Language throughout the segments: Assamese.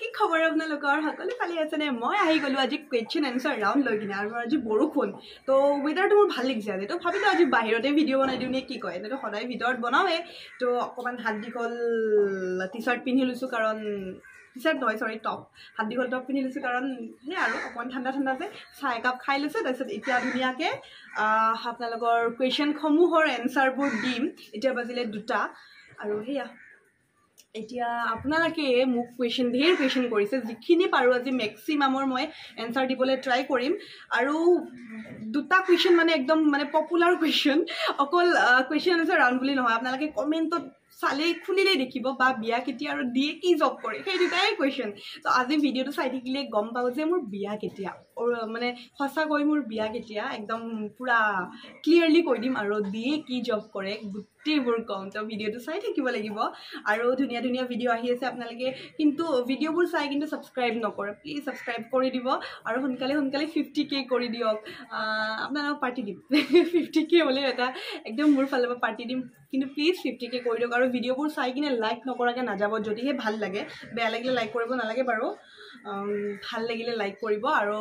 কি খবৰ আপোনালোকৰ সকলো ভালে আছেনে মই আহি গলো আজি কোৱেশ্চন এনসাৰ ৰাউণ্ড লৈ কিনে আৰু আজি বৰষুণ তো ওয়েদাৰটো মোৰ ভাল লাগিছে আজি তো ভাবিলো আজি বাহিৰতে ভিডিঅ' বনাই দিওঁ নে কি কয় এনেতো সদায় ভিতৰত বনাওৱে তো অকমান হাত দীঘল টি-শাৰ্ট পিন্ধি লৈছো কাৰণ টি-শাৰ্ট নহয় সৰি টপ হাত দীঘল টপ পিন্ধি লৈছো কাৰণ হে আৰু অকমান ঠাণ্ডা ঠাণ্ডা যে চাহ একাপ খাই লৈছো তাৰপিছত এতিয়া ধুনীয়াকে আপোনালোকৰ কুৱেশ্চনসমূহৰ এনসাৰবোৰ দিম এতিয়া বাজিলে 2টা আৰু হেয়া এতিয়া আপোনালোকে মোক ঢেৰ কুৱেশ্চন কৰিছে যিখিনি পাৰো আজি মেক্সিমামৰ মই এনসাৰ দিবলৈ ট্ৰাই কৰিম আৰু 2টা কুৱেশ্চন মানে একদম মানে পপুলাৰ কুৱেশ্চন অকল কুৱেশ্চন এনসাৰ ৰাউণ্ড বুলি নহয় আপোনালোকে কমেন্টত চালে খুলিলে দেখিব বা বিয়া কেতিয়া আৰু দিয়ে কি জব কৰে সেই দুটাই কুৱেশ্চন তো আজি ভিডিঅ'টো চাই থাকিলে গম পাব যে মোৰ বিয়া কেতিয়া মানে সঁচাকৈ মোৰ বিয়া কেতিয়া একদম পুৰা ক্লিয়াৰলি কৈ দিম আৰু দিয়ে কি জব কৰে গোটেইবোৰ কম তো ভিডিঅ'টো চাই থাকিব লাগিব আৰু ধুনীয়া ধুনীয়া ভিডিঅ' আহি আছে আপোনালোকে কিন্তু ভিডিঅ'বোৰ চাই কিন্তু সাবস্ক্ৰাইব নকৰে প্লিজ সাবস্ক্ৰাইব কৰি দিব আৰু সোনকালে 50K কৰি দিয়ক আপোনালোকক পাৰ্টি দিম 50K হ'লে এটা একদম মোৰ ফালৰ পৰা পাৰ্টি দিম কিন্তু প্লিজ 50K কৰি দিয়ক আৰু ভিডিঅ'বোৰ চাই কিনে লাইক নকৰাকৈ নাযাব যদিহে ভাল লাগে বেয়া লাগিলে লাইক কৰিব নালাগে বাৰু ভাল লাগিলে লাইক কৰিব আৰু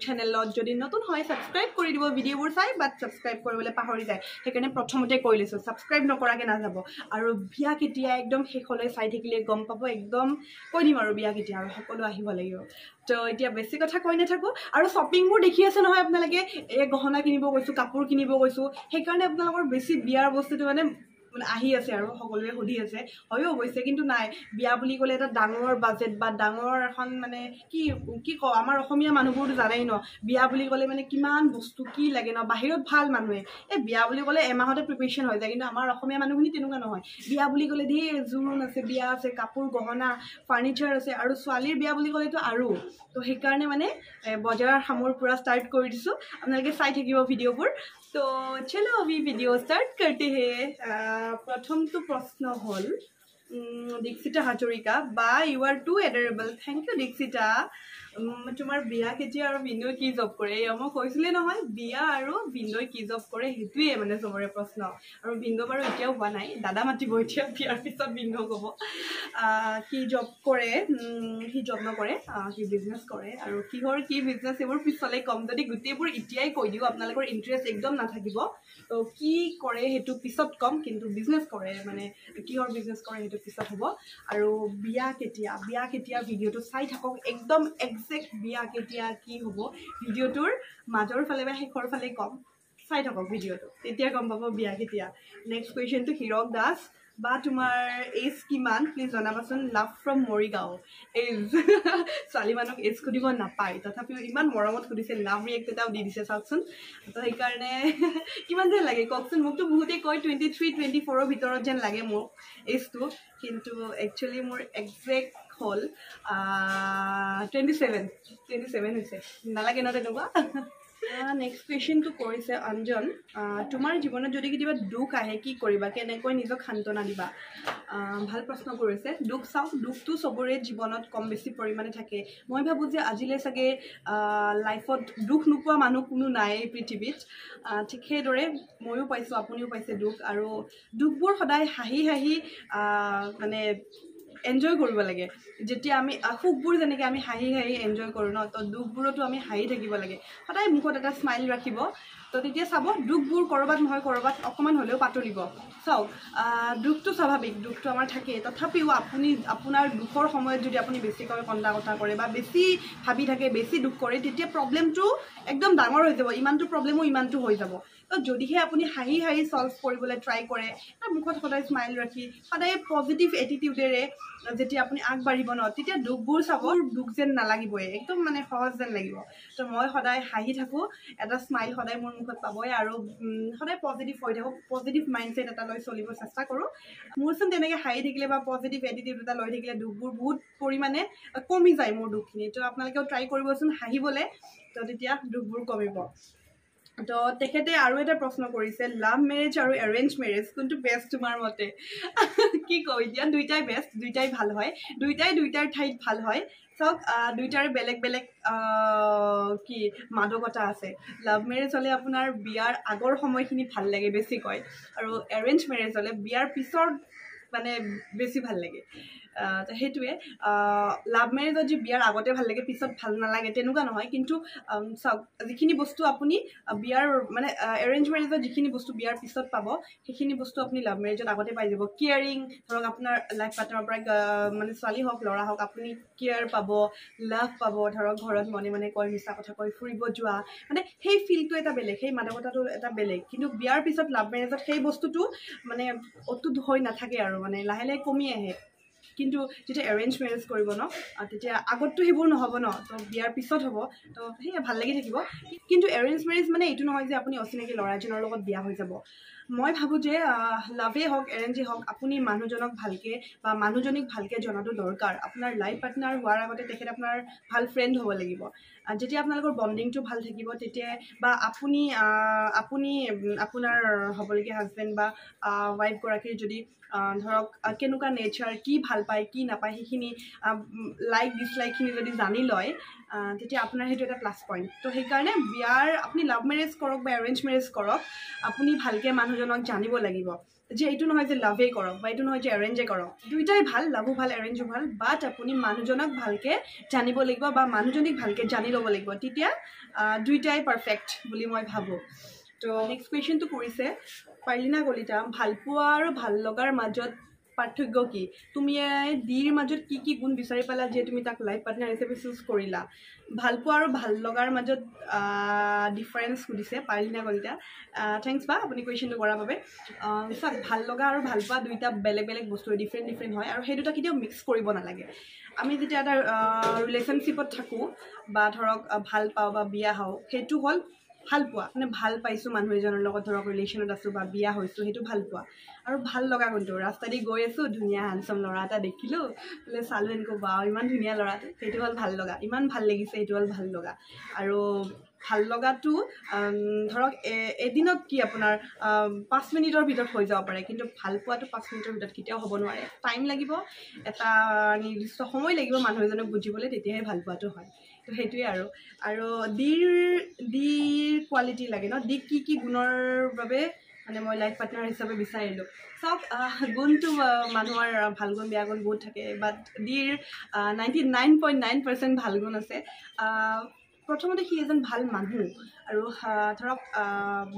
চেনেলত যদি নতুন হয় সাবস্ক্ৰাইব কৰি দিব ভিডিঅ'বোৰ চাই বাট সাবস্ক্ৰাইব কৰিবলৈ পাহৰি যায় সেইকাৰণে প্ৰথমতে কৈ লৈছো সাবস্ক্ৰাইব নকৰাকৈ নাযাব আৰু বিয়া কেতিয়া একদম শেষলৈ চাই থাকিলে গম পাব একদম কৈ দিম আৰু বিয়া কেতিয়া আৰু সকলো আহিব লাগিব তো এতিয়া বেছি কথা কৈ নাথাকো আৰু শ্বপিংবোৰ দেখি আছে নহয় আপোনালোকে এই গহনা কিনিব গৈছো কাপোৰ কিনিব গৈছো সেইকাৰণে আপোনালোকৰ বেছি বিয়াৰ বস্তুটো মানে আহি আছে আৰু সকলোৱে সুধি আছে হয়ও অৱশ্যে কিন্তু নাই বিয়া বুলি ক'লে এটা ডাঙৰ বাজেট বা ডাঙৰ এখন মানে কি ক আমাৰ অসমীয়া মানুহবোৰতো জানেই ন বিয়া বুলি ক'লে মানে কিমান বস্তু কি লাগে ন বাহিৰত ভাল মানুহে এই বিয়া বুলি ক'লে এমাহতে প্ৰিপাৰেচন হৈ যায় কিন্তু আমাৰ অসমীয়া মানুহখিনি তেনেকুৱা নহয় বিয়া বুলি ক'লে ধেৰ জোৰোণ আছে বিয়া আছে কাপোৰ গহনা ফাৰ্নিচাৰ আছে আৰু ছোৱালীৰ বিয়া বুলি ক'লেতো আৰু তো সেইকাৰণে মানে বজাৰ সামুৰ পুৰা ষ্টাৰ্ট কৰি দিছো আপোনালোকে চাই থাকিব ভিডিঅ'বোৰ तो चलो अभी वीडियो स्टार्ट करते हैं प्रथम तो प्रश्न हल दीक्षिता हाजरिका बा you are too adorable thank you Dikshita তোমাৰ বিয়া কেতিয়া আৰু বিন্দুই কি জব কৰে মই কৈছিলে নহয় বিয়া আৰু বিন্দুই কি জব কৰে হেতুৱে মানে সবৰে প্ৰশ্ন আৰু বিন্দু বাৰু এতিয়াও হোৱা নাই দাদা মাতিব এতিয়া বিয়াৰ পিছত বিন্দু ক'ব কি জব কৰে কি জব নকৰে কি বিজনেস কৰে আৰু কিহৰ কি বিজনেস এবোৰ পিছলে কম যদি গুটেইবোৰ এতিয়াই কৈ দিও আপোনালোকৰ ইন্টাৰেষ্ট একদম নাথাকিব তো কি কৰে হেতু পিছত কম কিন্তু বিজনেস কৰে মানে কিহৰ বিজনেস কৰে হেতু পিছত হ'ব আৰু বিয়া কেতিয়া ভিডিঅটো চাই থাকক একদম এক্সাক্ট বিয়া কেতিয়া কি হ'ব ভিডিঅটোৰ মাজৰ ফালে বা শেষৰ ফালে কম চাই থাকক ভিডিঅটো তেতিয়া গম পাব বিয়া কেতিয়া next question to Hirak Das বা তোমাৰ এজ কিমান প্লিজ জনাবাচোন লাভ ফ্ৰম মৰিগাঁও এজ ছোৱালী মানুহক এজ সুধিব নাপায় তথাপিও ইমান মৰমত সুধিছে লাভ ৰিয়েক্ট এটাও দি দিছে চাওকচোন তো সেইকাৰণে কিমান যেন লাগে কওকচোন মোকতো বহুতেই কয় 23-24ৰ ভিতৰত যেন লাগে মোক এজটো কিন্তু একচুৱেলি মোৰ একজেক্ট হল 27 হৈছে নালাগে ন তেনেকুৱা নেক্সট কুৱেশ্চন তো কৰিছে অঞ্জন তোমাৰ জীৱনত যদি কেতিয়াবা দুখ আহে কি কৰিবা কেনেকৈ নিজক সান্তনা দিবা ভাল প্ৰশ্ন কৰিছে দুখ চাওক দুখটো সবৰে জীৱনত কম বেছি পৰিমাণে থাকে মই ভাবো যে আজিলে চাগে লাইফত দুখ নোপোৱা মানুহ কোনো নাই এই পৃথিৱীত ঠিক সেইদৰে ময়ো পাইছো আপুনিও পাইছে দুখ আৰু দুখবোৰ সদায় হাঁহি মানে এনজয় কৰিব লাগে যেতিয়া আমি খুববোৰ যেনেকৈ আমি হাঁহি এনজয় কৰোঁ ন তো দুখবোৰতো আমি হাঁহি থাকিব লাগে সদায় মুখত এটা স্মাইল ৰাখিব তো তেতিয়া চাব দুখবোৰ কৰবাত নহয় কৰবাত অকমান হ'লেও পাতলিব চাওক দুখটো স্বাভাৱিক দুখটো আমাৰ থাকে তথাপিও আপুনি আপোনাৰ দুখৰ সময়ত যদি আপুনি বেছিকৈ কন্দা কথা কৰে বা বেছি ভাবি থাকে বেছি দুখ কৰে তেতিয়া প্ৰব্লেমটো একদম ডাঙৰ হৈ যাব ইমানটো প্ৰব্লেমো ইমানটো হৈ যাব তো যদিহে আপুনি হাঁহি সলভ কৰিবলৈ ট্ৰাই কৰে তাৰ মুখত সদায় স্মাইল ৰাখি সদায় পজিটিভ এটিটিউডেৰে যেতিয়া আপুনি আগবাঢ়িব ন তেতিয়া দুখবোৰ চাব দুখ যেন নালাগিবই একদম মানে সহজ যেন লাগিব তো মই সদায় হাঁহি থাকো এটা স্মাইল সদায় মোৰ মুখত পাবই আৰু সদায় পজিটিভ হৈ থাকো পজিটিভ মাইণ্ডছেট এটা লৈ চলিব চেষ্টা কৰোঁ মোৰচোন তেনেকৈ হাঁহি থাকিলে বা পজিটিভ এটিটিউড এটা লৈ থাকিলে দুখবোৰ বহুত পৰিমাণে কমি যায় মোৰ দুখখিনি তো আপোনালোকেও ট্ৰাই কৰিবচোন হাঁহিবলৈ তো তেতিয়া দুখবোৰ কমিব তো তেখেতে আৰু এটা প্ৰশ্ন কৰিছে লাভ মেৰেজ আৰু এৰেঞ্জ মেৰেজ কোনটো বেষ্ট তোমাৰ মতে কি কয় এতিয়া দুইটাই বেষ্ট দুইটাই ভাল হয় দুইটাৰ ঠাইত ভাল হয় চাওক দুইটাৰে বেলেগ কি মাদকতা আছে লাভ মেৰেজ হ'লে আপোনাৰ বিয়াৰ আগৰ সময়খিনি ভাল লাগে বেছিকৈ আৰু এৰেঞ্জ মেৰেজ হ'লে বিয়াৰ পিছৰ মানে বেছি ভাল লাগে সেইটোৱে লাভ মেৰেজত যে বিয়াৰ আগতে ভাল লাগে পিছত ভাল নালাগে তেনেকুৱা নহয় কিন্তু চাওক যিখিনি বস্তু আপুনি বিয়াৰ মানে এৰেঞ্জ মেৰেজত যিখিনি বস্তু বিয়াৰ পিছত পাব সেইখিনি বস্তু আপুনি লাভ মেৰেজত আগতে পাই যাব কেয়াৰিং ধৰক আপোনাৰ লাইফ পাৰ্টনাৰৰ পৰা মানে ছোৱালী হওক ল'ৰা হওক আপুনি কেয়াৰ পাব লাভ পাব ধৰক ঘৰত মনে মনে কয় মিছা কথা কৈ ফুৰিব যোৱা মানে সেই ফিলটো এটা বেলেগ সেই মাদকতাটো এটা বেলেগ কিন্তু বিয়াৰ পিছত লাভ মেৰেজত সেই বস্তুটো মানে অটুট হৈ নাথাকে আৰু মানে লাহে লাহে কমি আহে কিন্তু যেতিয়া এৰেঞ্জ মেৰেজ কৰিব ন তেতিয়া আগততো সেইবোৰ নহ'ব ন তো বিয়াৰ পিছত হ'ব তো সেয়া ভাল লাগি থাকিব কিন্তু এৰেঞ্জ মেৰেজ মানে এইটো নহয় যে আপুনি অচিনাকি ল'ৰা এজনৰ লগত বিয়া হৈ যাব মই ভাবোঁ যে লাভেই হওক এৰেঞ্জেই হওক আপুনি মানুহজনক ভালকৈ বা মানুহজনীক ভালকৈ জনাটো দৰকাৰ আপোনাৰ লাইফ পাৰ্টনাৰ হোৱাৰ আগতে তেখেত আপোনাৰ ভাল ফ্ৰেণ্ড হ'ব লাগিব যেতিয়া আপোনালোকৰ বণ্ডিংটো ভাল থাকিব তেতিয়া বা আপুনি আপোনাৰ হ'বলগীয়া হাজবেণ্ড বা ৱাইফগৰাকীৰ যদি ধৰক কেনেকুৱা নেচাৰ কি ভাল পায় কি নাপায় সেইখিনি লাইক ডিছলাইকখিনি যদি জানি লয় তেতিয়া আপোনাৰ সেইটো এটা প্লাছ পইণ্ট তো সেইকাৰণে বিয়াৰ আপুনি লাভ মেৰেজ কৰক বা এৰেঞ্জ মেৰেজ কৰক আপুনি ভালকৈ মানুহজনক জানিব লাগিব যে এইটো নহয় যে লাভেই কৰক বা এইটো নহয় যে এৰেঞ্জেই কৰক দুইটাই ভাল লাভো ভাল এৰেঞ্জো ভাল বাট আপুনি মানুহজনক ভালকৈ জানিব লাগিব বা মানুহজনীক ভালকৈ জানি ল'ব লাগিব তেতিয়া দুইটাই পাৰফেক্ট বুলি মই ভাবোঁ তো নেক্সট কুৱেশ্যনটো কৰিছে পাৰ্লিনা কলিতা ভালপোৱা আৰু ভাল লগাৰ মাজত পাৰ্থক্য কি তুমি ডিৰ মাজত কি কি গুণ বিচাৰি পালা যে তুমি তাক লাইফ পাৰ্টনাৰ হিচাপে চুজ কৰিলা ভালপোৱা আৰু ভাল লগাৰ মাজত ডিফাৰেঞ্চ সুধিছে পাৰ্লিনা কলিতা থেংকছ বা আপুনি কুৱেশ্যনটো কৰাৰ বাবে চাওক ভাল লগা আৰু ভালপোৱা দুইটা বেলেগ বেলেগ বস্তু ডিফাৰেণ্ট হয় আৰু সেই দুটা কেতিয়াও মিক্স কৰিব নালাগে আমি যেতিয়া এটা ৰিলেশ্যনশ্বিপত থাকোঁ বা ধৰক ভাল পাওঁ বা বিয়া হওঁ সেইটো হ'ল ভাল পোৱা মানে ভাল পাইছোঁ মানুহ এজনৰ লগত ধৰক ৰিলেশ্যনত আছোঁ বা বিয়া হৈছোঁ সেইটো ভাল পোৱা আৰু ভাল লগা কোনটো ৰাস্তা দি গৈ আছোঁ ধুনীয়া হেণ্ডচাম ল'ৰা এটা দেখিলোঁ বোলে চালোঁ এনেকৈ বা ইমান ধুনীয়া ল'ৰাটো সেইটো হ'ল ভাল লগা ইমান ভাল লাগিছে সেইটো হ'ল ভাল লগা আৰু ভাল লগাটো ধৰক এদিনত কি আপোনাৰ 5 মিনিটৰ ভিতৰত হৈ যাব পাৰে কিন্তু ভাল পোৱাটো 5 মিনিটৰ ভিতৰত কেতিয়াও হ'ব নোৱাৰে টাইম লাগিব এটা নিৰ্দিষ্ট সময় লাগিব মানুহ এজনক বুজিবলৈ তেতিয়াহে ভাল পোৱাটো হয় তো সেইটোৱে আৰু ডিৰ কোৱালিটি লাগে ন ডিক কি গুণৰ বাবে মানে মই লাইফ পাৰ্টনাৰ হিচাপে বিচাৰিলোঁ চাওক গুণটো মানুহৰ ভাল গুণ বেয়া গুণ বহুত থাকে বাট ডিৰ 99.9% ভাল গুণ আছে প্ৰথমতে সি এজন ভাল মানুহ আৰু ধৰক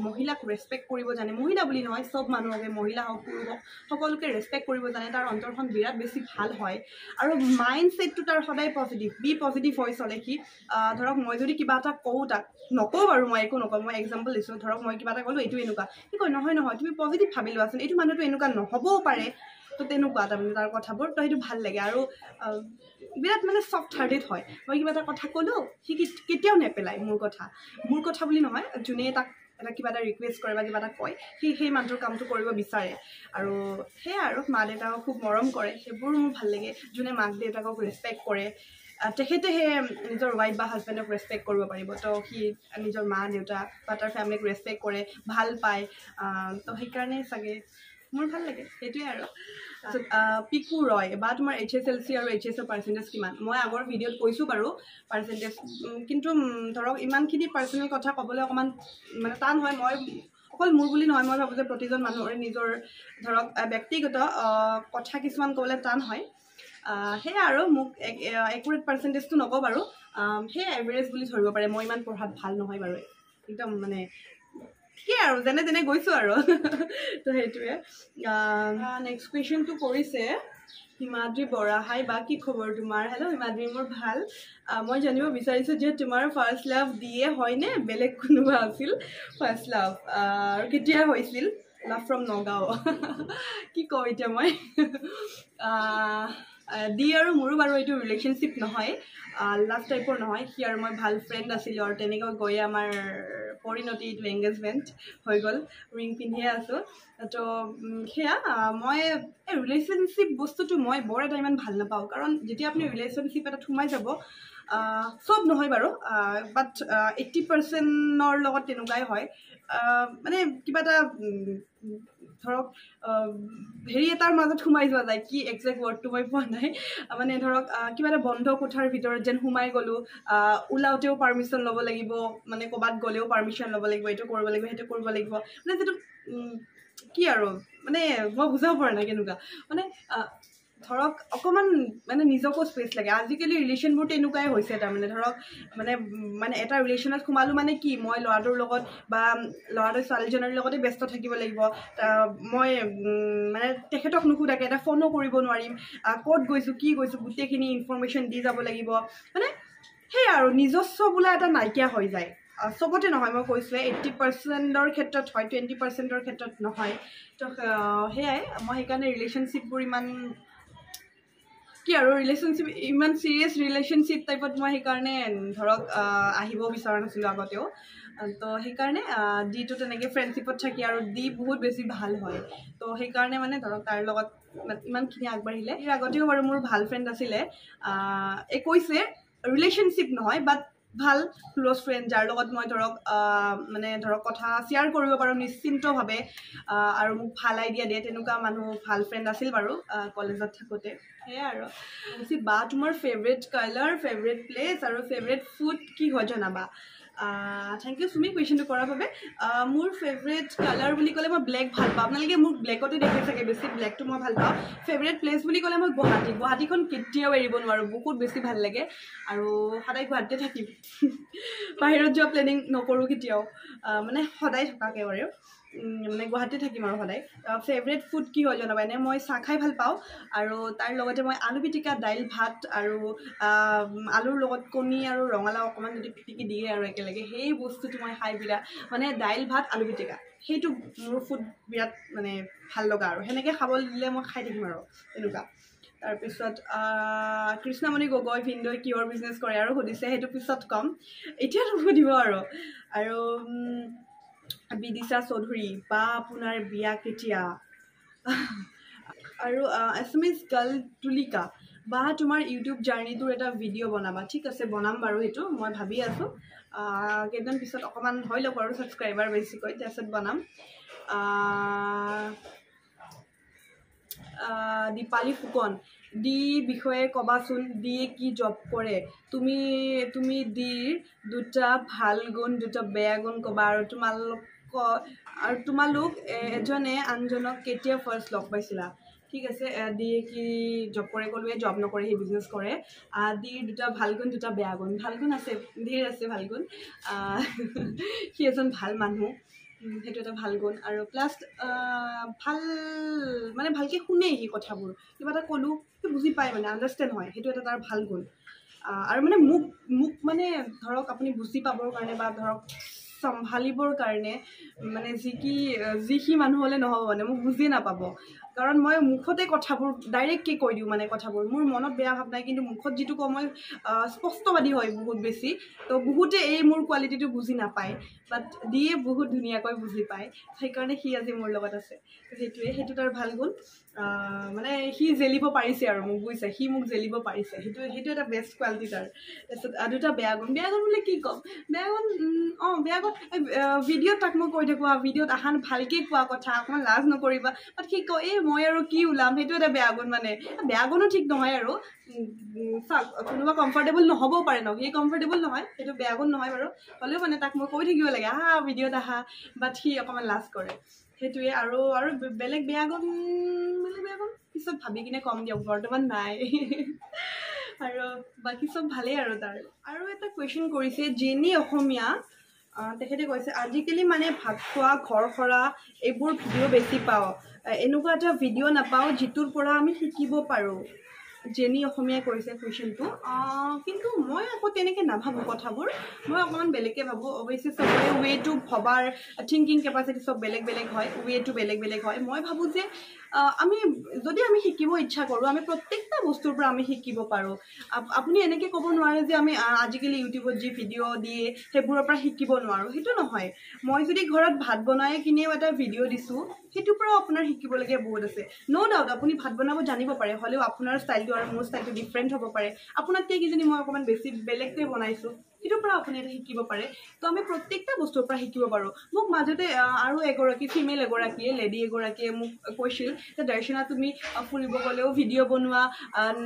মহিলাক ৰেচপেক্ট কৰিব জানে মহিলা বুলি নহয় চব মানুহকে মহিলা হওক পুৰুষ হওক সকলোকে ৰেচপেক্ট কৰিব জানে তাৰ অন্তৰখন বিৰাট বেছি ভাল হয় আৰু মাইণ্ড ছেটটো তাৰ সদায় পজিটিভ হৈ চলে সি ধৰক মই যদি কিবা এটা কওঁ তাক নকওঁ বাৰু মই একো নকওঁ মই এক্সাম্পল দিছোঁ ধৰক মই কিবা এটা ক'লোঁ এইটো এনেকুৱা কি কয় নহয় তুমি পজিটিভ ভাবি লোৱাচোন এইটো মানুহটো এনেকুৱা নহ'বও পাৰে তো তেনেকুৱা তাৰমানে তাৰ কথাবোৰ তো সেইটো ভাল লাগে আৰু বিৰাট মানে ছফ্ট হাৰ্টেড হয় মই কিবা এটা কথা ক'লোঁ সি কেতিয়াও নেপেলায় মোৰ কথা বুলি নহয় যোনে তাক কিবা এটা ৰিকুৱেষ্ট কৰে বা কিবা এটা কয় সেই মানুহটোৰ কামটো কৰিব বিচাৰে আৰু সেয়াই আৰু মা দেউতাকক খুব মৰম কৰে সেইবোৰ মোৰ ভাল লাগে যোনে মাক দেউতাকক ৰেচপেক্ট কৰে তেখেতে সেই নিজৰ ৱাইফ বা হাজবেণ্ডক ৰেচপেক্ট কৰিব পাৰিব তো সি নিজৰ মা দেউতা বা তাৰ ফেমিলিক ৰেচপেক্ট কৰে ভাল পায় তো সেইকাৰণে চাগে মোৰ ভাল লাগে সেইটোৱে আৰু পিকু ৰয় বা তোমাৰ HSLC আৰু HSৰ পাৰ্চেণ্টেজ কিমান মই আগৰ ভিডিঅ'ত কৈছোঁ বাৰু পাৰ্চেণ্টেজ কিন্তু ধৰক ইমানখিনি পাৰ্চনেল কথা ক'বলৈ অকণমান মানে টান হয় মই অকল মোৰ বুলি নহয় মই ভাবোঁ যে প্ৰতিজন মানুহৰে নিজৰ ধৰক ব্যক্তিগত কথা কিছুমান ক'বলৈ টান হয় সেয়া আৰু মোক একুৰেট পাৰ্চেণ্টেজটো নকওঁ বাৰু সেয়া এভাৰেজ বুলি ধৰিব পাৰে মই ইমান পঢ়াত ভাল নহয় বাৰু একদম মানে ঠিকেই আৰু যেনে গৈছোঁ আৰু তো সেইটোৱে নেক্সট কুৱেশ্যনটো কৰিছে হিমাদ্ৰী বৰা হাই বা কি খবৰ তোমাৰ হেল্ল' হিমাদ্ৰী মোৰ ভাল মই জানিব বিচাৰিছোঁ যে তোমাৰ ফাৰ্ষ্ট লাভ দিয়ে হয়নে বেলেগ কোনোবা আছিল ফাৰ্ষ্ট লাভ আৰু কেতিয়া হৈছিল লাভ ফ্ৰম নগাঁও কি কওঁ এতিয়া মই দি আৰু মোৰো বাৰু এইটো ৰিলেশ্যনশ্বিপ নহয় লাভ টাইপৰ নহয় সি আৰু মই ভাল ফ্ৰেণ্ড আছিলোঁ আৰু তেনেকৈ গৈ আমাৰ পৰিণতি এইটো এংগেজমেণ্ট হৈ গ'ল ৰিং পিন্ধিয়ে আছোঁ তো সেয়া মই এই ৰিলেশ্যনশ্বিপ বস্তুটো মই বৰ এটা ইমান ভাল নাপাওঁ কাৰণ যেতিয়া আপুনি ৰিলেশ্যনশ্বিপ এটাত সোমাই যাব চব নহয় বাৰু বাট 80%ৰ লগত তেনেকুৱাই হয় মানে কিবা এটা ধৰক হেৰি এটাৰ মাজত সোমাই যোৱা যায় কি একজেক্ট ৱৰ্ডটো মই পোৱা নাই মানে ধৰক কিবা এটা বন্ধ কোঠাৰ ভিতৰত যেন সোমাই গ'লোঁ ওলাওঁতেও পাৰ্মিশ্যন ল'ব লাগিব মানে ক'ৰবাত গ'লেও পাৰ্মিশ্যন ল'ব লাগিব এইটো কৰিব লাগিব সেইটো কৰিব লাগিব মানে যিটো কি আৰু মানে মই বুজাব পৰা নাই কেনেকুৱা মানে ধৰক অকণমান মানে নিজকো স্পেচ লাগে আজিকালি ৰিলেশ্যনবোৰ তেনেকুৱাই হৈছে তাৰমানে ধৰক মানে এটা ৰিলেশ্যনত সোমালোঁ মানে কি মই ল'ৰাটোৰ লগত বা ল'ৰাটোৰ ছোৱালীজনীৰ লগতে ব্যস্ত থাকিব লাগিব মই মানে তেখেতক নুসুধাকৈ এটা ফোনো কৰিব নোৱাৰিম ক'ত গৈছোঁ কি গৈছোঁ গোটেইখিনি ইনফৰমেশ্যন দি যাব লাগিব মানে সেয়াই আৰু নিজস্ব বোলা এটা নাইকিয়া হৈ যায় চবতে নহয় মই কৈছোঁৱে 80%ৰ ক্ষেত্ৰত হয় 20%ৰ ক্ষেত্ৰত নহয় তো সেয়াই মই সেইকাৰণে ৰিলেশ্যনশ্বিপবোৰ ইমান কি আৰু ৰিলেশ্যনশ্বিপ ইমান চিৰিয়াছ ৰিলেশ্যনশ্বিপ টাইপত মই সেইকাৰণে ধৰক আহিব বিচৰা নাছিলোঁ আগতেও তো সেইকাৰণে ডিটো তেনেকৈ ফ্ৰেণ্ডশ্বিপত থাকি আৰু ডি বহুত বেছি ভাল হয় তো সেইকাৰণে মানে ধৰক তাৰ লগত ইমানখিনি আগবাঢ়িলে ইয়াৰ আগতেও বাৰু মোৰ ভাল ফ্ৰেণ্ড আছিলে কৈছে ৰিলেশ্যনশ্বিপ নহয় বাট ভাল ক্ল'জ ফ্ৰেণ্ড যাৰ লগত মই ধৰক মানে ধৰক কথা শ্বেয়াৰ কৰিব পাৰোঁ নিশ্চিন্তভাৱে আৰু মোক ভাল আইডিয়া দিয়ে তেনেকুৱা মানুহ ভাল ফ্ৰেণ্ড আছিল বাৰু কলেজত থাকোঁতে সেয়াই আৰু বা তোমাৰ ফেভৰেট কালাৰ ফেভৰেট প্লেচ আৰু ফেভৰেট ফুড কি হয় জনাবা থেংক ইউ চুমি কুৱেশ্যনটো কৰাৰ বাবে মোৰ ফেভৰেট কালাৰ বুলি ক'লে মই ব্লেক ভাল পাওঁ আপোনালোকে মোক ব্লেকতে দেখে চাগে বেছি ব্লেকটো মই ভাল পাওঁ ফেভৰেট প্লেচ বুলি ক'লে মই গুৱাহাটীখন কেতিয়াও এৰিব নোৱাৰোঁ বহুত বেছি ভাল লাগে আৰু সদায় গুৱাহাটীতে থাকিম বাহিৰত যোৱা প্লেনিং নকৰোঁ কেতিয়াও মানে সদায় থকাকৈ বাৰু মানে গুৱাহাটীতে থাকিম আৰু সদায় ফেভৰেট ফুড কি হয় জনাবা এনে মই চাহ খাই ভাল পাওঁ আৰু তাৰ লগতে মই আলু পিটিকা দাইল ভাত আৰু আলুৰ লগত কণী আৰু ৰঙালাও অকণমান যদি পিটিকি দিয়ে আৰু একেলগে সেই বস্তুটো মই খাই বিৰাট মানে দাইল ভাত আলু পিটিকা সেইটো মোৰ ফুড বিৰাট মানে ভাল লগা আৰু সেনেকৈ খাবলৈ দিলে মই খাই থাকিম আৰু তেনেকুৱা তাৰপিছত কৃষ্ণমণি গগৈ ভিনদৈ কিহৰ বিজনেছ কৰে আৰু সুধিছে সেইটো পিছত ক'ম এতিয়াতো সুধিব আৰু বিদিশা চৌধুৰী বা আপোনাৰ বিয়া কেতিয়া আৰু এছমিছ গাৰ্ল তুলিকা বা তোমাৰ ইউটিউব জাৰ্ণিটোৰ এটা ভিডিঅ' বনাবা ঠিক আছে বনাম বাৰু সেইটো মই ভাবি আছোঁ কেইদিন পিছত অকণমান হৈ লওক আৰু ছাবস্ক্ৰাইবাৰ বেছিকৈ তাৰপিছত বনাম দীপালী ফুকন ডি বিষয়ে ক'বাচোন ডিয়ে কি জব কৰে তুমি ডিৰ দুটা ভাল গুণ দুটা বেয়া গুণ ক'বা আৰু তোমালোক এজনে আনজনক কেতিয়া ফাৰ্ষ্ট লগ পাইছিলা ঠিক আছে ডিয়ে কি জব কৰে ক'লোৱে জব নকৰে সি বিজনেছ কৰে ডিৰ দুটা ভাল গুণ দুটা বেয়া গুণ ভাল গুণ আছে ধেৰ আছে ভাল গুণ সি এজন ভাল মানুহ সেইটো এটা ভাল গুণ আৰু প্লাছ ভাল মানে ভালকৈ শুনে সি কথাবোৰ কিবা এটা ক'লোঁ সি বুজি পায় মানে আণ্ডাৰষ্টেণ্ড হয় সেইটো এটা তাৰ ভাল গুণ আৰু মানে মোক মানে ধৰক আপুনি বুজি পাবৰ কাৰণে বা ধৰক চম্ভালিবৰ কাৰণে মানে যি মানুহ হ'লে নহ'ব মানে মোক বুজি নাপাব কাৰণ মই মুখতে কথাবোৰ ডাইৰেক্টকৈ কৈ দিওঁ মানে কথাবোৰ মোৰ মনত বেয়া ভাৱ নাই কিন্তু মুখত যিটো কওঁ মই স্পষ্টবাদী হয় বহুত বেছি তো বহুতে এই মোৰ কোৱালিটিটো বুজি নাপায় বাট দিয়ে বহুত ধুনীয়াকৈ বুজি পায় সেইকাৰণে সি আজি মোৰ লগত আছে সেইটো তাৰ ভাল গুণ মানে সি জেলিব পাৰিছে আৰু মোক বুজিছে সি মোক জেলিব পাৰিছে সেইটো এটা বেষ্ট কোৱালিটি তাৰ তাৰপিছত দুটা বেয়া গুণ বুলি কি ক'ম বেয়া গুণ ভিডিঅ'ত তাক মই কৈ থাকোঁ ভিডিঅ'ত আহান ভালকৈ কোৱা কথা অকণমান লাজ নকৰিবা বাট সি কয় মই আৰু কি ওলাম সেইটো এটা বেয়া গুণ মানে বেয়া গুণো ঠিক নহয় আৰু চাওক কোনোবা কমফৰ্টেবল নহ'বও পাৰে ন সি কমফৰ্টেবল নহয় সেইটো বেয়া গুণ নহয় বাৰু হ'লেও মানে তাক মই কৈ থাকিব লাগে ভিডিঅ'ত আহা বাট সি অকণমান লাজ কৰে সেইটোৱে আৰু বেলেগ বেয়া গুণ পিছত ভাবি কিনে কম দিয়ক বৰ্তমান নাই আৰু বাকী চব ভালেই আৰু তাৰ আৰু এটা কুৱেশ্যন কৰিছে জেনি অসমীয়া তেখেতে কৈছে আজিকালি মানে ভাত খোৱা ঘৰ সৰা এইবোৰ ভিডিঅ' বেছি পাওঁ এনেকুৱা এটা ভিডিঅ' নাপাওঁ যিটোৰ পৰা আমি শিকিব পাৰোঁ জেনি অসমীয়াই কৰিছে কুৱেশ্যনটো কিন্তু মই আকৌ তেনেকৈ নাভাবোঁ কথাবোৰ মই অকণমান বেলেগকৈ ভাবোঁ অৱশ্যে চবৰে ৱেটো ভবাৰ থিংকিং কেপাচিটি চব বেলেগ বেলেগ হয় ৱেটো বেলেগ বেলেগ হয় মই ভাবোঁ যে যদি আমি শিকিব ইচ্ছা কৰোঁ আমি প্ৰত্যেকটা বস্তুৰ পৰা আমি শিকিব পাৰোঁ আপুনি এনেকৈ ক'ব নোৱাৰে যে আমি আজিকালি ইউটিউবত যি ভিডিঅ' দিয়ে সেইবোৰৰ পৰা শিকিব নোৱাৰোঁ সেইটো নহয় মই যদি ঘৰত ভাত বনাই কিনেও এটা ভিডিঅ' দিছোঁ সেইটোৰ পৰাও আপোনাৰ শিকিবলগীয়া বহুত আছে ন' ডাউট আপুনি ভাত বনাব জানিব পাৰে হ'লেও আপোনাৰ ষ্টাইলটো আৰু মোৰ ষ্টাইলটো ডিফাৰেণ্ট হ'ব পাৰে আপোনাতকৈ কিজানি মই অকণমান বেছি বেলেগকৈ বনাইছোঁ সেইটোৰ পৰা আপুনি এটা শিকিব পাৰে তো আমি প্ৰত্যেকটা বস্তুৰ পৰা শিকিব পাৰোঁ মোক মাজতে আৰু এগৰাকী ফিমেল এগৰাকীয়ে লেডি এগৰাকীয়ে মোক কৈছিল যে দৰ্শনা তুমি ফুৰিব গ'লেও ভিডিঅ' বনোৱা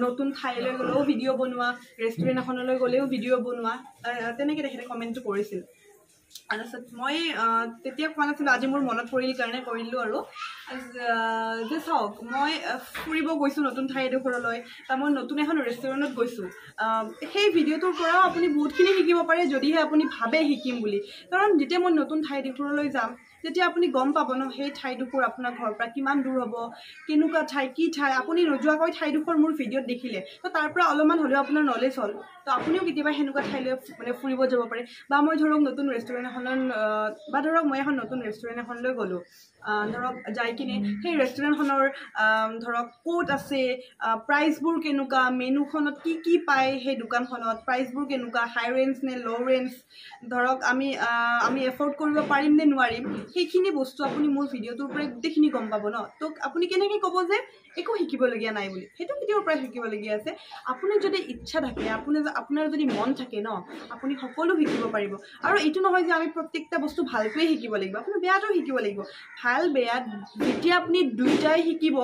নতুন ঠাইলৈ গ'লেও ভিডিঅ' বনোৱা ৰেষ্টুৰেণ্ট এখনলৈ গ'লেও ভিডিঅ' বনোৱা তেনেকৈ তেখেতে কমেণ্টটো কৰিছিল তাৰপিছত মই তেতিয়া কোৱা নাছিলোঁ, আজি মোৰ মনত পৰিল কাৰণে কৰিলোঁ আৰু যে চাওক মই ফুৰিব গৈছোঁ নতুন ঠাই এডোখৰলৈ বা মই নতুন এখন ৰেষ্টুৰেণ্টত গৈছোঁ। সেই ভিডিঅ'টোৰ পৰাও আপুনি বহুতখিনি শিকিব পাৰে যদিহে আপুনি ভাবে শিকিম বুলি। কাৰণ যেতিয়া মই নতুন ঠাই এডোখৰলৈ যাম তেতিয়া আপুনি গম পাব ন সেই ঠাইডোখৰ আপোনাৰ ঘৰৰ পৰা কিমান দূৰ হ'ব, কেনেকুৱা ঠাই কি ঠাই। আপুনি নোযোৱাকৈ ঠাইডোখৰ মোৰ ভিডিঅ'ত দেখিলে তো তাৰ পৰা অলপমান হ'লেও আপোনাৰ নলেজ হ'ল। তো আপুনিও কেতিয়াবা সেনেকুৱা ঠাইলৈ মানে ফুৰিব যাব পাৰে। বা মই ধৰক নতুন ৰেষ্টুৰেণ্ট এখনত বা ধৰক মই এখন নতুন ৰেষ্টুৰেণ্ট এখনলৈ গ'লোঁ, ধৰক যাই কিনে সেই ৰেষ্টুৰেণ্টখনৰ ধৰক ক'ত আছে, প্ৰাইচবোৰ কেনেকুৱা, মেনুখনত কি কি পায়, সেই দোকানখনত প্ৰাইচবোৰ কেনেকুৱা, হাই ৰেঞ্জ নে ল' ৰেঞ্জ, ধৰক আমি এফৰ্ড কৰিব পাৰিম নে নোৱাৰিম, সেইখিনি বস্তু আপুনি মোৰ ভিডিঅ'টোৰ পৰাই গোটেইখিনি গম পাব ন। তো আপুনি কেনেকৈ ক'ব যে একো শিকিবলগীয়া নাই বুলি? সেইটো ভিডিঅ'ৰ পৰাই শিকিবলগীয়া আছে। আপুনি যদি ইচ্ছা থাকে, আপোনাৰ যদি মন থাকে ন, আপুনি সকলো শিকিব পাৰিব। আৰু এইটো নহয় যে আমি প্ৰত্যেকটা বস্তু ভালটোৱে শিকিব লাগিব, আপুনি বেয়াটোও শিকিব লাগিব। ভাল বেয়া যেতিয়া আপুনি দুইটাই শিকিব,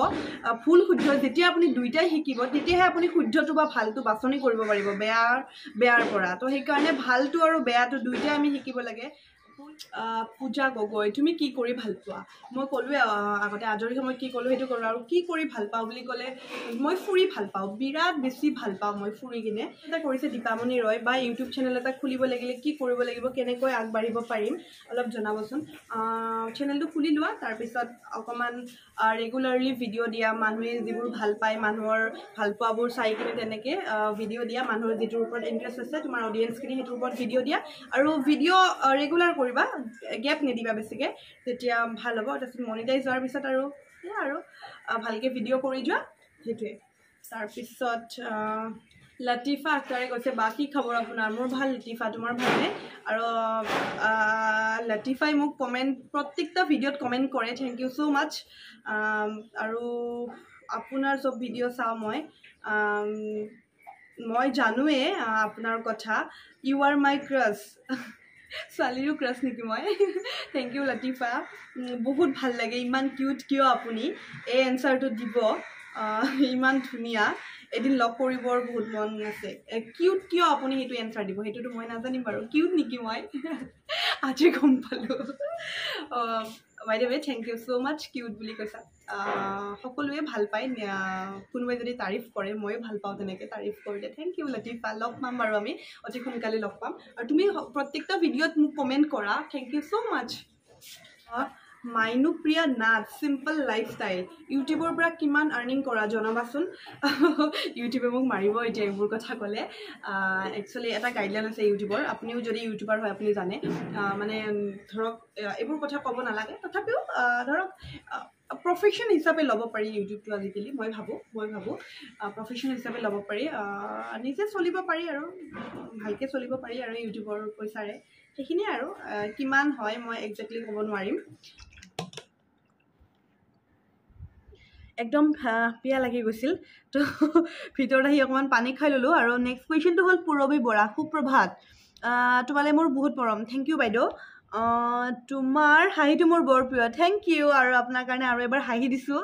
ভুল শুদ্ধ যেতিয়া আপুনি দুইটাই শিকিব, তেতিয়াহে আপুনি শুদ্ধটো বা ভালটো বাছনি কৰিব পাৰিব বেয়াৰ পৰা। তো সেইকাৰণে ভালটো আৰু বেয়াটো দুইটাই আমি শিকিব লাগে। পূজা গগৈ, তুমি কি কৰি ভাল পোৱা? মই ক'লোৱে আগতে আজৰি সময়ত কি ক'লোঁ সেইটো ক'লোঁ। আৰু কি কৰি ভাল পাওঁ বুলি ক'লে মই ফুৰি ভাল পাওঁ, বিৰাট বেছি ভাল পাওঁ মই ফুৰি কিনে। এটা কৰিছে দীপামণি ৰয়, বা ইউটিউব চেনেল এটা খুলিব লাগিলে কি কৰিব লাগিব, কেনেকৈ আগবাঢ়িব পাৰিম অলপ জনাবচোন। চেনেলটো খুলি লোৱা, তাৰপিছত অকণমান ৰেগুলাৰলি ভিডিঅ' দিয়া, মানুহে যিবোৰ ভাল পায় মানুহৰ ভাল পোৱাবোৰ চাই কিনে তেনেকৈ ভিডিঅ' দিয়া, মানুহৰ যিটোৰ ওপৰত ইণ্টাৰেষ্ট আছে তোমাৰ অডিয়েঞ্চখিনি সেইটোৰ ওপৰত ভিডিঅ' দিয়া। আৰু ভিডিঅ' ৰেগুলাৰ কৰিবা, গেপ নিদিবা বেছিকৈ, তেতিয়া ভাল হ'ব। তাৰপিছত মনিটাইজ হোৱাৰ পিছত আৰু সেয়া আৰু ভালকৈ ভিডিঅ' কৰি যোৱা, সেইটোৱে। তাৰপিছত লতিফা আখতাৰে কৈছে, বাকী খবৰ আপোনাৰ? মোৰ ভাল লতিফা, তোমাৰ ভালনে? আৰু লতিফাই মোক প্ৰত্যেকটা ভিডিঅ'ত কমেণ্ট কৰে, থেংক ইউ ছ' মাছ। আৰু আপোনাৰ চব ভিডিঅ' চাওঁ মই জানোৱে আপোনাৰ কথা, ইউ আৰ মাই ক্ৰাছ। ছোৱালীৰো ক্ৰাছ নেকি মই? থেংক ইউ লতিফা, বহুত ভাল লাগে, ইমান কিউট কিয় আপুনি? এই এনচাৰটো দিব, ইমান ধুনীয়া, এদিন লগ কৰিবৰ বহুত মন আছে। কিউট কিয় আপুনি সেইটো এনচাৰ দিব, সেইটোতো মই নাজানিম বাৰু, কিউট নেকি মই? আজি গম পালোঁ। By the way thank you so' much, cute বুলি কৈছা। সকলোৱে ভাল পায়, কোনোবাই যদি তাৰিফ কৰে ময়ো ভাল পাওঁ তেনেকৈ তাৰিফ কৰিলে। থেংক ইউ লতিফা, লগ পাম বাৰু আমি অতি সোনকালে লগ পাম। আৰু তুমি প্ৰত্যেকটা ভিডিঅ'ত মোক কমেণ্ট কৰা, thank you so' much. Mainupriya Nath, simple lifestyle, ইউটিউবৰ পৰা কিমান আৰ্নিং কৰা জনাবাচোন। ইউটিউবে মোক মাৰিব এতিয়া এইবোৰ কথা ক'লে। একচুৱেলি এটা গাইডলাইন আছে ইউটিউবৰ, আপুনিও যদি ইউটিউবাৰ হয় আপুনি জানে, মানে ধৰক এইবোৰ কথা ক'ব নালাগে, তথাপিও ধৰক প্ৰফেশ্যন হিচাপে ল'ব পাৰি ইউটিউবটো আজিকালি। মই ভাবোঁ প্ৰফেশ্যন হিচাপে ল'ব পাৰি, নিজে চলিব পাৰি আৰু ভালকৈ চলিব পাৰি আৰু ইউটিউবৰ পইচাৰে। সেইখিনিয়ে আৰু কিমান হয় মই একজেক্টলি ক'ব নোৱাৰিম। একদম পিয়া লাগি গৈছিল, তো ভিতৰত আহি অকণমান পানী খাই ল'লোঁ। আৰু নেক্সট কুৱেশ্যনটো হ'ল পূৰবী বৰা, সুপ্ৰভাত, তোমালৈ মোৰ বহুত মৰম। থেংক ইউ বাইদেউ, তোমাৰ হাঁহিটো মোৰ বৰ প্ৰিয়। থেংক ইউ, আৰু আপোনাৰ কাৰণে আৰু এবাৰ হাঁহি দিছোঁ।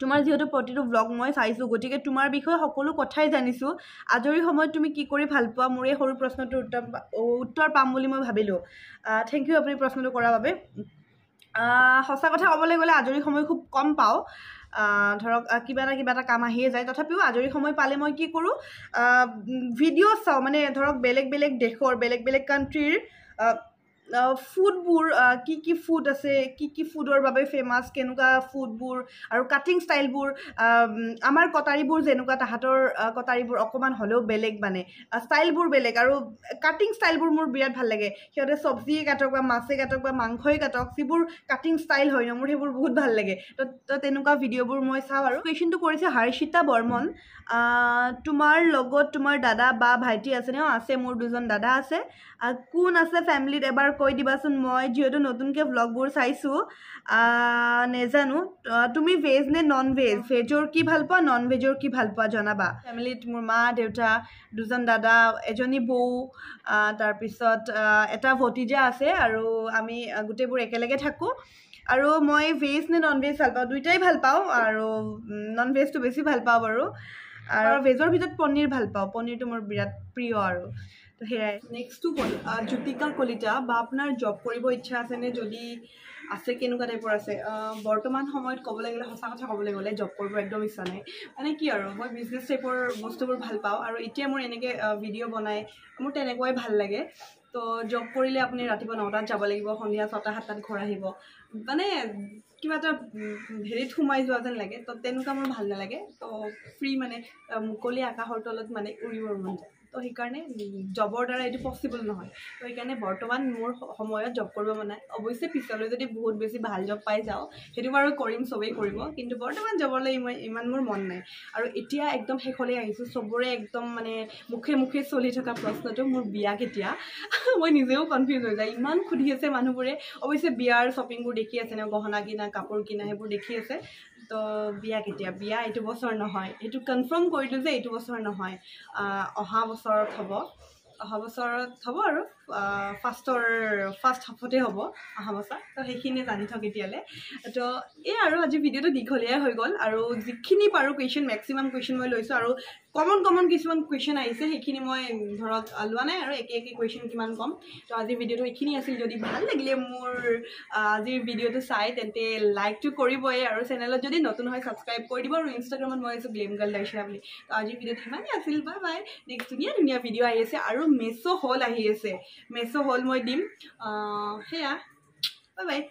তোমাৰ যিহেতু প্ৰতিটো ব্লগ মই চাইছোঁ, গতিকে তোমাৰ বিষয়ে সকলো কথাই জানিছোঁ। আজৰি সময়ত তুমি কি কৰি ভাল পোৱা? মোৰ এই সৰু প্ৰশ্নটোৰ উত্তৰ পাম বুলি মই ভাবিলোঁ। থেংক ইউ আপুনি প্ৰশ্নটো কৰাৰ বাবে। সঁচা কথা ক'বলৈ গ'লে আজৰি সময় খুব কম পাওঁ, ধৰক কিবা এটা কাম আহিয়ে যায়। তথাপিও আজৰি সময় পালে মই কি কৰোঁ, ভিডিঅ' চাওঁ, মানে ধৰক বেলেগ দেশৰ বেলেগ কাণ্ট্ৰিৰ ফুডবোৰ, কি ফুড আছে, কি ফুডৰ বাবে ফেমাছ, কেনেকুৱা ফুডবোৰ, আৰু কাটিং ষ্টাইলবোৰ, আমাৰ কটাৰীবোৰ যেনেকুৱা, তাহাঁতৰ কটাৰীবোৰ অকণমান হ'লেও বেলেগ, মানে ষ্টাইলবোৰ বেলেগ, আৰু কাটিং ষ্টাইলবোৰ মোৰ বিৰাট ভাল লাগে। সিহঁতে চব্জিয়ে কাটক বা মাছে কাটক বা মাংসই কাটক, যিবোৰ কাটিং ষ্টাইল হয় ন, মোৰ সেইবোৰ বহুত ভাল লাগে। তো তেনেকুৱা ভিডিঅ'বোৰ মই চাওঁ। আৰু কুৱেশ্যনটো কৰিছে হৰ্ষিতা বৰ্মন, তোমাৰ লগত তোমাৰ দাদা বা ভাইটি আছেনে? আছে, মোৰ দুজন দাদা আছে। কোন আছে ফেমিলিত এবাৰ কৈ দিবাচোন, মই যিহেতু নতুনকৈ ভ্লগবোৰ চাইছোঁ নেজানো। তুমি ভেজ নে নন ভেজ? ভেজৰ কি ভাল পোৱা, নন ভেজৰ কি ভাল পোৱা জনাবা। ফেমিলিত মোৰ মা দেউতা, দুজন দাদা, এজনী বৌ, তাৰপিছত এটা ভতিজা আছে, আৰু আমি গোটেইবোৰ একেলগে থাকোঁ। আৰু মই ভেজ নে নন ভেজ ভাল পাওঁ? দুইটাই ভাল পাওঁ, আৰু নন ভেজটো বেছি ভাল পাওঁ বাৰু। আৰু ভেজৰ ভিতৰত পনীৰ ভাল পাওঁ, পনীৰটো মোৰ বিৰাট প্ৰিয়। আৰু তো সেয়াই নেক্সটটো হ'ল জ্যোতিকা কলিতা বা আপোনাৰ জব কৰিব ইচ্ছা আছেনে যদি আছে কেনেকুৱা টাইপৰ আছে বৰ্তমান সময়ত ক'বলৈ গ'লে সঁচা কথা ক'বলৈ গ'লে জব কৰিব একদম ইচ্ছা নাই মানে কি আৰু মই বিজনেছ টাইপৰ বস্তুবোৰ ভাল পাওঁ আৰু এতিয়া মোৰ এনেকৈ ভিডিঅ' বনাই মোৰ তেনেকুৱাই ভাল লাগে তো জব কৰিলে আপুনি ৰাতিপুৱা 9টাত যাব লাগিব সন্ধিয়া 6টা 7টাত ঘৰ আহিব মানে কিবা এটা হেৰিত সোমাই যোৱা যেন লাগে তো তেনেকুৱা মোৰ ভাল নালাগে তো ফ্ৰী মানে মুকলি আকাশৰ তলত মানে উৰিবৰ মন যায় তো সেইকাৰণে জবৰ দ্বাৰা এইটো পচিবল নহয় তো সেইকাৰণে বৰ্তমান মোৰ সময়ত জব কৰিব মন নাই অৱশ্যে পিছলৈ যদি বহুত বেছি ভাল জব পাই যাওঁ সেইটো বাৰু কৰিম চবেই কৰিব কিন্তু বৰ্তমান জবলৈ ইমান মোৰ মন নাই আৰু এতিয়া একদম শেষলৈ আহিছোঁ চবৰে একদম মানে মুখে মুখে চলি থকা প্ৰশ্নটো মোৰ বিয়া কেতিয়া মই নিজেও কনফিউজ হৈ যায় ইমান সুধি আছে মানুহবোৰে অৱশ্যে বিয়াৰ শ্বপিংবোৰ দেখি আছে ন গহনা কিনা কাপোৰ কিনা সেইবোৰ দেখি আছে তো বিয়া কেতিয়া বিয়া এইটো বছৰ নহয় এইটো কনফাৰ্ম কৰিলোঁ যে এইটো বছৰ নহয় অহা বছৰত হ'ব আৰু ফাৰ্ষ্ট হাফতে হ'ব অহা বছৰ তো সেইখিনি জানি থওক এতিয়ালৈ তো এই আৰু আজি ভিডিঅ'টো দীঘলীয়াই হৈ গ'ল আৰু যিখিনি পাৰোঁ কুৱেশ্যন মেক্সিমাম কুৱেশ্যন মই লৈছোঁ আৰু কমন কিছুমান কুৱেশ্যন আহিছে সেইখিনি মই ধৰক লোৱা নাই আৰু একে কুৱেশ্যন কিমান ক'ম তো আজিৰ ভিডিঅ'টো এইখিনি আছিল যদি ভাল লাগিলে মোৰ আজিৰ ভিডিঅ'টো চাই তেন্তে লাইকটো কৰিবই আৰু চেনেলত যদি নতুন হয় ছাবস্ক্ৰাইব কৰি দিব আৰু ইনষ্টাগ্ৰামত মই আছোঁ গ্লেম গাৰ্ল দাৰ্শিয়া বুলি তো আজিৰ ভিডিঅ'টো ইমানেই আছিল বাই বাই নেক্সট ধুনীয়া ভিডিঅ' আহি আছে আৰু মেছ' হল আহি আছে মেছ' হল মই দিম সেয়া বাই বাই